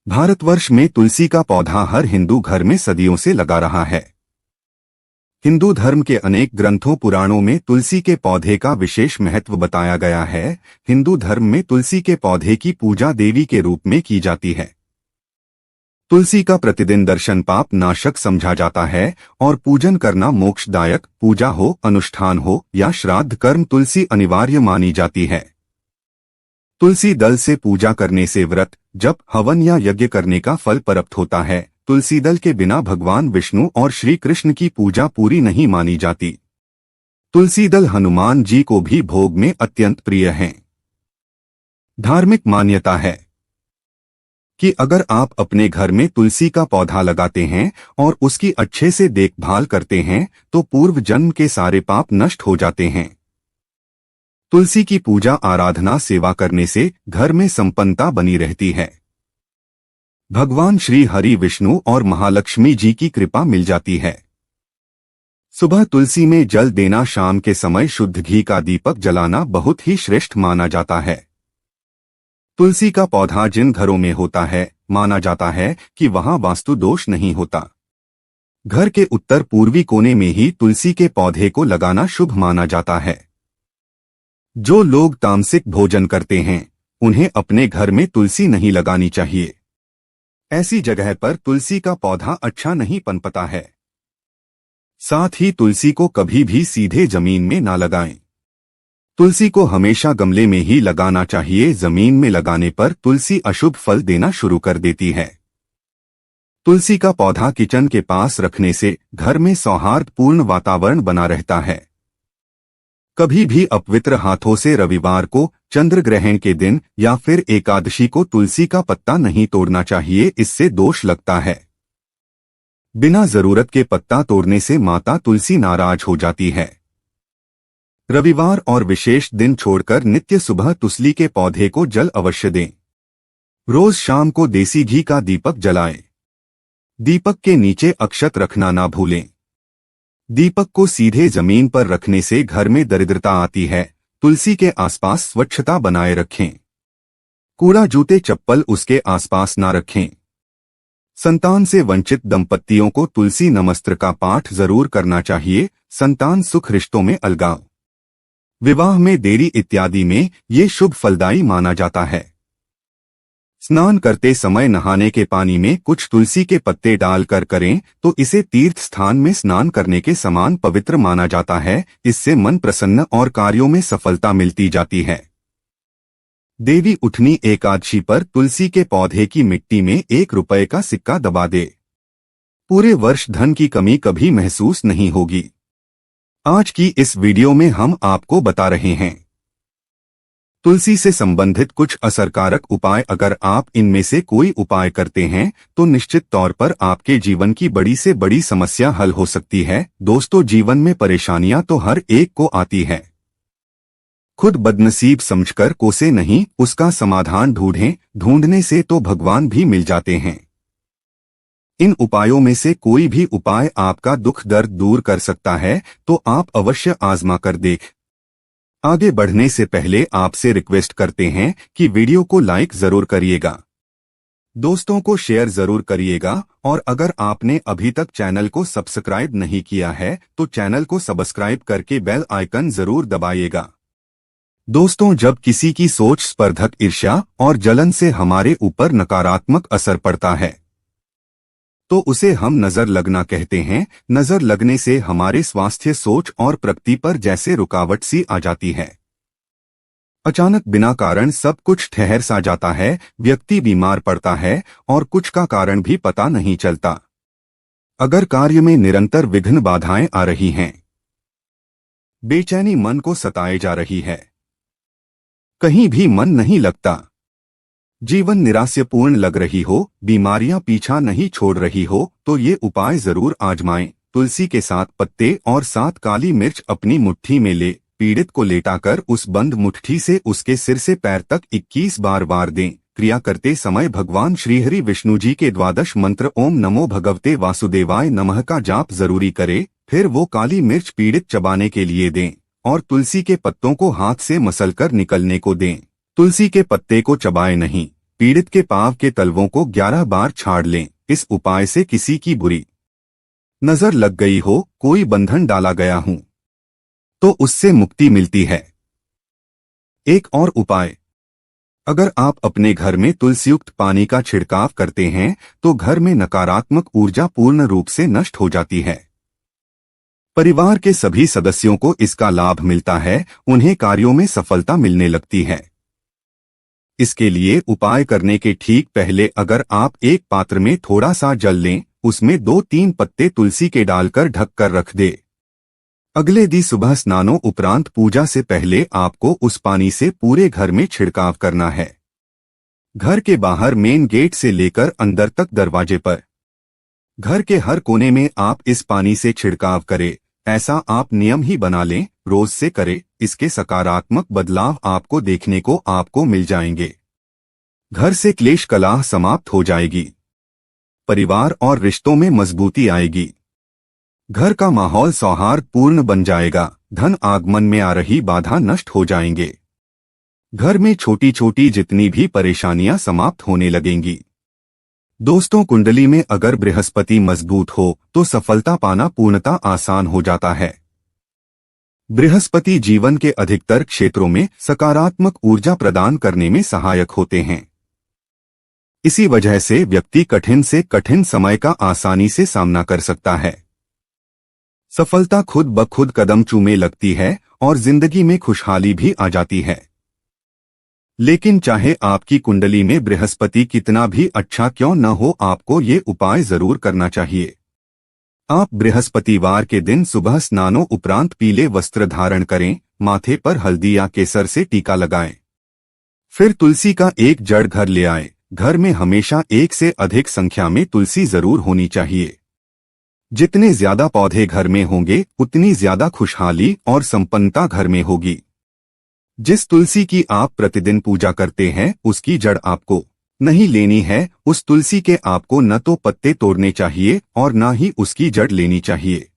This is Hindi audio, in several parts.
भारतवर्ष में तुलसी का पौधा हर हिंदू घर में सदियों से लगा रहा है। हिंदू धर्म के अनेक ग्रंथों पुराणों में तुलसी के पौधे का विशेष महत्व बताया गया है। हिंदू धर्म में तुलसी के पौधे की पूजा देवी के रूप में की जाती है। तुलसी का प्रतिदिन दर्शन पाप नाशक समझा जाता है और पूजन करना मोक्षदायक, पूजा हो, अनुष्ठान हो या श्राद्ध कर्म, तुलसी अनिवार्य मानी जाती है। तुलसी दल से पूजा करने से व्रत, जप, हवन या यज्ञ करने का फल प्राप्त होता है। तुलसी दल के बिना भगवान विष्णु और श्री कृष्ण की पूजा पूरी नहीं मानी जाती। तुलसी दल हनुमान जी को भी भोग में अत्यंत प्रिय हैं। धार्मिक मान्यता है कि अगर आप अपने घर में तुलसी का पौधा लगाते हैं और उसकी अच्छे से देखभाल करते हैं तो पूर्व जन्म के सारे पाप नष्ट हो जाते हैं। तुलसी की पूजा आराधना सेवा करने से घर में संपन्नता बनी रहती है। भगवान श्री हरि विष्णु और महालक्ष्मी जी की कृपा मिल जाती है। सुबह तुलसी में जल देना, शाम के समय शुद्ध घी का दीपक जलाना बहुत ही श्रेष्ठ माना जाता है। तुलसी का पौधा जिन घरों में होता है, माना जाता है कि वहां वास्तु दोष नहीं होता। घर के उत्तर पूर्वी कोने में ही तुलसी के पौधे को लगाना शुभ माना जाता है। जो लोग तामसिक भोजन करते हैं उन्हें अपने घर में तुलसी नहीं लगानी चाहिए। ऐसी जगह पर तुलसी का पौधा अच्छा नहीं पनपता है। साथ ही तुलसी को कभी भी सीधे जमीन में ना लगाएं। तुलसी को हमेशा गमले में ही लगाना चाहिए। जमीन में लगाने पर तुलसी अशुभ फल देना शुरू कर देती है। तुलसी का पौधा किचन के पास रखने से घर में सौहार्दपूर्ण वातावरण बना रहता है। कभी भी अपवित्र हाथों से रविवार को, चंद्र ग्रहण के दिन या फिर एकादशी को तुलसी का पत्ता नहीं तोड़ना चाहिए, इससे दोष लगता है। बिना जरूरत के पत्ता तोड़ने से माता तुलसी नाराज हो जाती है। रविवार और विशेष दिन छोड़कर नित्य सुबह तुलसी के पौधे को जल अवश्य दें। रोज शाम को देसी घी का दीपक जलाएं। दीपक के नीचे अक्षत रखना ना भूलें। दीपक को सीधे जमीन पर रखने से घर में दरिद्रता आती है। तुलसी के आसपास स्वच्छता बनाए रखें। कूड़ा, जूते, चप्पल उसके आसपास ना रखें। संतान से वंचित दंपत्तियों को तुलसी नमस्त्र का पाठ जरूर करना चाहिए। संतान सुख, रिश्तों में अलगाव, विवाह में देरी इत्यादि में ये शुभ फलदायी माना जाता है। स्नान करते समय नहाने के पानी में कुछ तुलसी के पत्ते डालकर करें तो इसे तीर्थ स्थान में स्नान करने के समान पवित्र माना जाता है। इससे मन प्रसन्न और कार्यों में सफलता मिलती जाती है। देवी उठनी एकादशी पर तुलसी के पौधे की मिट्टी में 1 रुपए का सिक्का दबा दे। पूरे वर्ष धन की कमी कभी महसूस नहीं होगी। आज की इस वीडियो में हम आपको बता रहे हैं तुलसी से संबंधित कुछ असरकारक उपाय। अगर आप इनमें से कोई उपाय करते हैं तो निश्चित तौर पर आपके जीवन की बड़ी से बड़ी समस्या हल हो सकती है। दोस्तों, जीवन में परेशानियां तो हर एक को आती है। खुद बदनसीब समझकर कोसे नहीं, उसका समाधान ढूंढें। ढूंढने से तो भगवान भी मिल जाते हैं। इन उपायों में से कोई भी उपाय आपका दुख दर्द दूर कर सकता है, तो आप अवश्य आजमा कर देख। आगे बढ़ने से पहले आपसे रिक्वेस्ट करते हैं कि वीडियो को लाइक जरूर करिएगा, दोस्तों को शेयर जरूर करिएगा और अगर आपने अभी तक चैनल को सब्सक्राइब नहीं किया है तो चैनल को सब्सक्राइब करके बेल आइकन जरूर दबाइएगा। दोस्तों, जब किसी की सोच, स्पर्धक, ईर्ष्या और जलन से हमारे ऊपर नकारात्मक असर पड़ता है तो उसे हम नजर लगना कहते हैं। नजर लगने से हमारे स्वास्थ्य, सोच और प्रगति पर जैसे रुकावट सी आ जाती है। अचानक बिना कारण सब कुछ ठहर सा जाता है। व्यक्ति बीमार पड़ता है और कुछ का कारण भी पता नहीं चलता। अगर कार्य में निरंतर विघ्न बाधाएं आ रही हैं, बेचैनी मन को सताए जा रही है, कहीं भी मन नहीं लगता, जीवन निराशापूर्ण लग रही हो, बीमारियां पीछा नहीं छोड़ रही हो, तो ये उपाय जरूर आजमाएं। तुलसी के 7 पत्ते और 7 काली मिर्च अपनी मुट्ठी में ले पीड़ित को लेटाकर उस बंद मुट्ठी से उसके सिर से पैर तक 21 बार वार दें। क्रिया करते समय भगवान श्रीहरि विष्णु जी के 12 मंत्र ओम नमो भगवते वासुदेवाय नमः का जाप जरूरी करे। फिर वो काली मिर्च पीड़ित चबाने के लिए दें और तुलसी के पत्तों को हाथ से मसलकर निकलने को दें। तुलसी के पत्ते को चबाए नहीं, पीड़ित के पांव के तलवों को 11 बार छाड़ लें। इस उपाय से किसी की बुरी नजर लग गई हो, कोई बंधन डाला गया हूं, तो उससे मुक्ति मिलती है। एक और उपाय, अगर आप अपने घर में तुलसीयुक्त पानी का छिड़काव करते हैं तो घर में नकारात्मक ऊर्जा पूर्ण रूप से नष्ट हो जाती है। परिवार के सभी सदस्यों को इसका लाभ मिलता है, उन्हें कार्यों में सफलता मिलने लगती है। इसके लिए उपाय करने के ठीक पहले अगर आप एक पात्र में थोड़ा सा जल लें, उसमें 2-3 पत्ते तुलसी के डालकर ढक कर रख दे। अगले दिन सुबह स्नानों उपरांत पूजा से पहले आपको उस पानी से पूरे घर में छिड़काव करना है। घर के बाहर मेन गेट से लेकर अंदर तक दरवाजे पर, घर के हर कोने में आप इस पानी से छिड़काव करें। ऐसा आप नियम ही बना लें, रोज से करें। इसके सकारात्मक बदलाव आपको देखने को आपको मिल जाएंगे। घर से क्लेश कलह समाप्त हो जाएगी, परिवार और रिश्तों में मजबूती आएगी, घर का माहौल सौहार्दपूर्ण बन जाएगा, धन आगमन में आ रही बाधा नष्ट हो जाएंगे, घर में छोटी छोटी जितनी भी परेशानियां समाप्त होने लगेंगी। दोस्तों, कुंडली में अगर बृहस्पति मजबूत हो तो सफलता पाना पूर्णतः आसान हो जाता है। बृहस्पति जीवन के अधिकतर क्षेत्रों में सकारात्मक ऊर्जा प्रदान करने में सहायक होते हैं। इसी वजह से व्यक्ति कठिन से कठिन समय का आसानी से सामना कर सकता है। सफलता खुद ब खुद कदम चूमे लगती है और जिंदगी में खुशहाली भी आ जाती है। लेकिन चाहे आपकी कुंडली में बृहस्पति कितना भी अच्छा क्यों न हो, आपको ये उपाय जरूर करना चाहिए। आप बृहस्पतिवार के दिन सुबह स्नानों उपरांत पीले वस्त्र धारण करें, माथे पर हल्दी या केसर से टीका लगाएं। फिर तुलसी का एक जड़ घर ले आए। घर में हमेशा एक से अधिक संख्या में तुलसी जरूर होनी चाहिए। जितने ज्यादा पौधे घर में होंगे उतनी ज्यादा खुशहाली और संपन्नता घर में होगी। जिस तुलसी की आप प्रतिदिन पूजा करते हैं उसकी जड़ आपको नहीं लेनी है। उस तुलसी के आपको न तो पत्ते तोड़ने चाहिए और न ही उसकी जड़ लेनी चाहिए।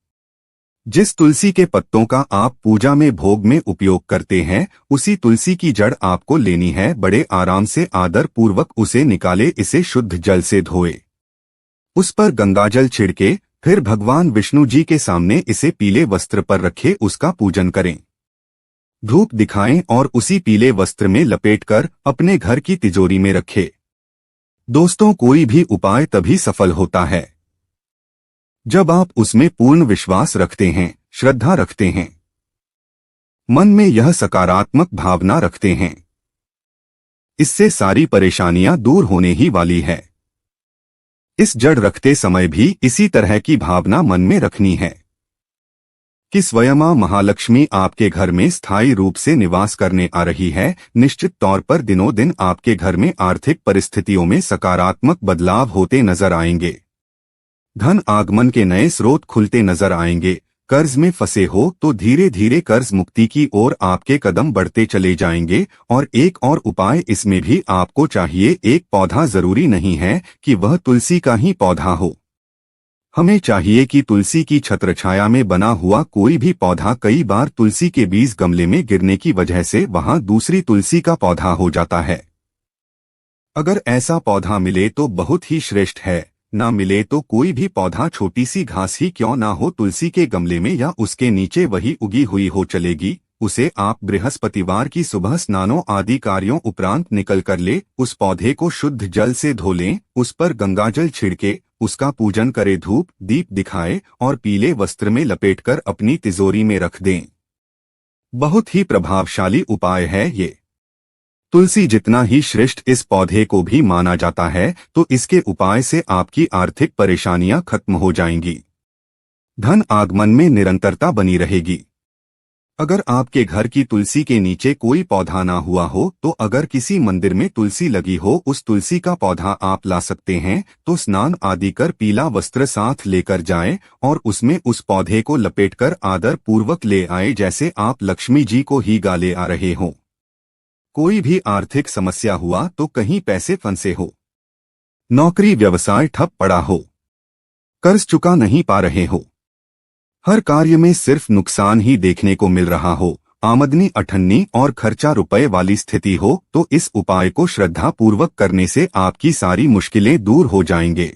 जिस तुलसी के पत्तों का आप पूजा में भोग में उपयोग करते हैं उसी तुलसी की जड़ आपको लेनी है। बड़े आराम से आदर पूर्वक उसे निकाले, इसे शुद्ध जल से धोए, उस पर गंगाजल छिड़के, फिर भगवान विष्णु जी के सामने इसे पीले वस्त्र पर रखे, उसका पूजन करें, धूप दिखाएं और उसी पीले वस्त्र में लपेटकर अपने घर की तिजोरी में रखें। दोस्तों, कोई भी उपाय तभी सफल होता है जब आप उसमें पूर्ण विश्वास रखते हैं, श्रद्धा रखते हैं, मन में यह सकारात्मक भावना रखते हैं। इससे सारी परेशानियां दूर होने ही वाली है। इस जड़ रखते समय भी इसी तरह की भावना मन में रखनी है कि स्वयं मां महालक्ष्मी आपके घर में स्थायी रूप से निवास करने आ रही है। निश्चित तौर पर दिनों दिन आपके घर में आर्थिक परिस्थितियों में सकारात्मक बदलाव होते नजर आएंगे। धन आगमन के नए स्रोत खुलते नजर आएंगे। कर्ज में फंसे हो तो धीरे धीरे कर्ज मुक्ति की ओर आपके कदम बढ़ते चले जाएंगे। और एक और उपाय इसमें भी आपको चाहिए। एक पौधा जरूरी नहीं है कि वह तुलसी का ही पौधा हो, हमें चाहिए कि तुलसी की छत्रछाया में बना हुआ कोई भी पौधा। कई बार तुलसी के बीज गमले में गिरने की वजह से वहां दूसरी तुलसी का पौधा हो जाता है। अगर ऐसा पौधा मिले तो बहुत ही श्रेष्ठ है, ना मिले तो कोई भी पौधा, छोटी सी घास ही क्यों ना हो, तुलसी के गमले में या उसके नीचे वही उगी हुई हो चलेगी। उसे आप बृहस्पतिवार की सुबह स्नानों आदि कार्यों उपरांत निकल कर ले, उस पौधे को शुद्ध जल से धो लें, उस पर गंगाजल छिड़के, उसका पूजन करे, धूप दीप दिखाए और पीले वस्त्र में लपेटकर अपनी तिजोरी में रख दें। बहुत ही प्रभावशाली उपाय है ये। तुलसी जितना ही श्रेष्ठ इस पौधे को भी माना जाता है, तो इसके उपाय से आपकी आर्थिक परेशानियां खत्म हो जाएंगी, धन आगमन में निरंतरता बनी रहेगी। अगर आपके घर की तुलसी के नीचे कोई पौधा ना हुआ हो तो अगर किसी मंदिर में तुलसी लगी हो, उस तुलसी का पौधा आप ला सकते हैं। तो स्नान आदि कर पीला वस्त्र साथ लेकर जाएं और उसमें उस पौधे को लपेटकर आदर पूर्वक ले आए, जैसे आप लक्ष्मी जी को ही गाले आ रहे हों। कोई भी आर्थिक समस्या हुआ तो कहीं पैसे फंसे हो, नौकरी व्यवसाय ठप पड़ा हो, कर्ज चुका नहीं पा रहे हो, हर कार्य में सिर्फ नुकसान ही देखने को मिल रहा हो, आमदनी अठन्नी और खर्चा रुपए वाली स्थिति हो तो इस उपाय को श्रद्धा पूर्वक करने से आपकी सारी मुश्किलें दूर हो जाएंगे।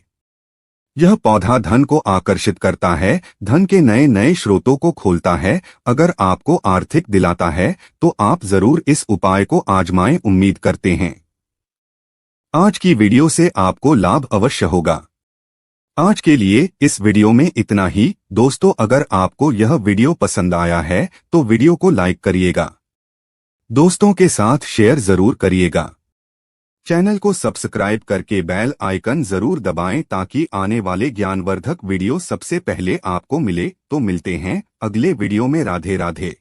यह पौधा धन को आकर्षित करता है, धन के नए नए स्रोतों को खोलता है। अगर आपको आर्थिक दिलाता है तो आप जरूर इस उपाय को आजमाएं, उम्मीद करते हैं आज की वीडियो से आपको लाभ अवश्य होगा। आज के लिए इस वीडियो में इतना ही। दोस्तों, अगर आपको यह वीडियो पसंद आया है तो वीडियो को लाइक करिएगा, दोस्तों के साथ शेयर जरूर करिएगा, चैनल को सब्सक्राइब करके बेल आइकन जरूर दबाएं ताकि आने वाले ज्ञानवर्धक वीडियो सबसे पहले आपको मिले। तो मिलते हैं अगले वीडियो में। राधे राधे।